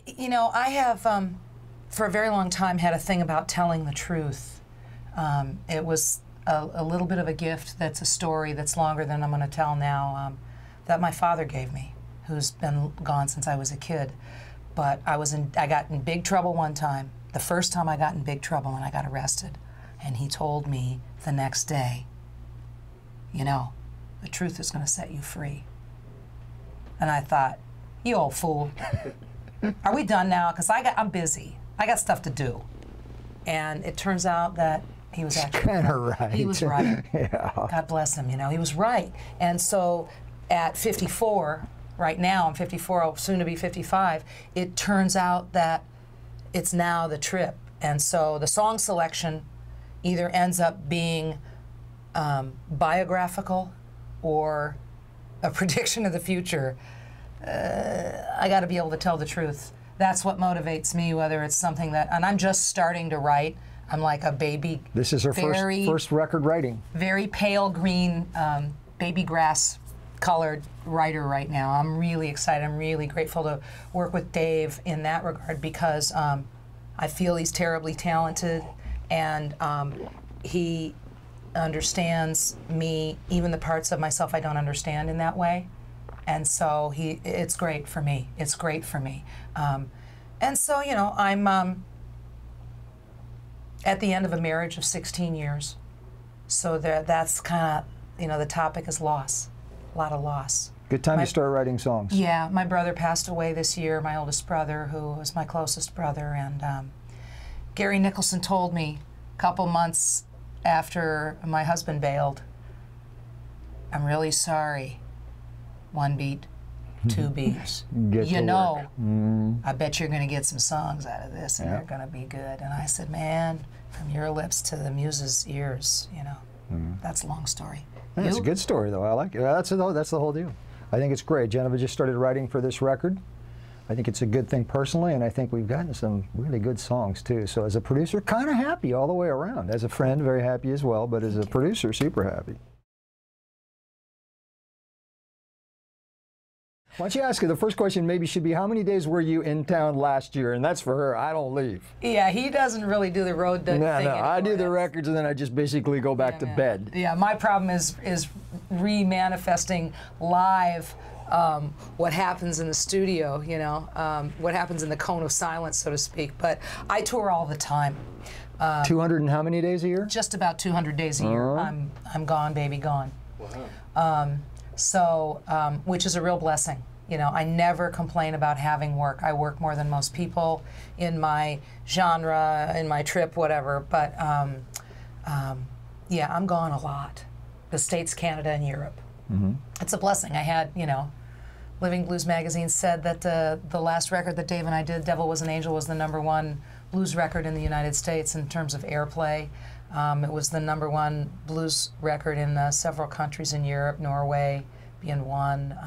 You know, I have, for a very long time, had a thing about telling the truth. It was a little bit of a gift that's a story that's longer than I'm going to tell now, that my father gave me, who's been gone since I was a kid. But I got in big trouble one time, the first time I got in big trouble when I got arrested. And he told me the next day, you know, the truth is going to set you free. And I thought, you old fool. Are we done now? Because I'm busy. I got stuff to do. And it turns out that he was actually kind of right. He was right. Yeah. God bless him, you know, he was right. And so at 54, right now I'm 54, soon to be 55, it turns out that it's now the trip. And so the song selection either ends up being biographical or a prediction of the future. I got to be able to tell the truth. That's what motivates me, whether it's something that, and I'm just starting to write. I'm like a baby. This is her first record writing. Very pale green, baby grass colored writer right now. I'm really excited. I'm really grateful to work with Dave in that regard because I feel he's terribly talented and he understands me, even the parts of myself I don't understand in that way. And so it's great for me. It's great for me. And so, you know, I'm at the end of a marriage of 16 years. So that's kind of, you know, the topic is loss, a lot of loss. Good time to start writing songs. Yeah, my brother passed away this year, my oldest brother, who was my closest brother. And Gary Nicholson told me a couple months after my husband bailed, I'm really sorry. 1 beat, 2 beats. You know, I bet you're going to get some songs out of this, and they're going to be good. And I said, man, from your lips to the muse's ears, you know, that's a long story. It's a good story, though. I like it. That's the whole deal. I think it's great. Janiva just started writing for this record. I think it's a good thing personally, and I think we've gotten some really good songs, too. So as a producer, kind of happy all the way around. As a friend, very happy as well, but as a producer, super happy. Why don't you ask her, the first question maybe should be, how many days were you in town last year? And that's for her, I don't leave. Yeah, he doesn't really do the road thing anymore. I do the records and then I just basically go back to bed. Yeah, my problem is re-manifesting live what happens in the studio, you know, what happens in the cone of silence, so to speak. But I tour all the time. 200 and how many days a year? Just about 200 days a year. I'm gone, baby, gone. Wow. Which is a real blessing. You know, I never complain about having work. I work more than most people in my genre, in my trip, whatever. But yeah, I'm gone a lot. The States, Canada, and Europe. It's a blessing. I had, you know, Living Blues magazine said that the last record that Dave and I did, Devil Was an Angel, was the #1 blues record in the United States in terms of airplay. It was the #1 blues record in several countries in Europe, Norway being one.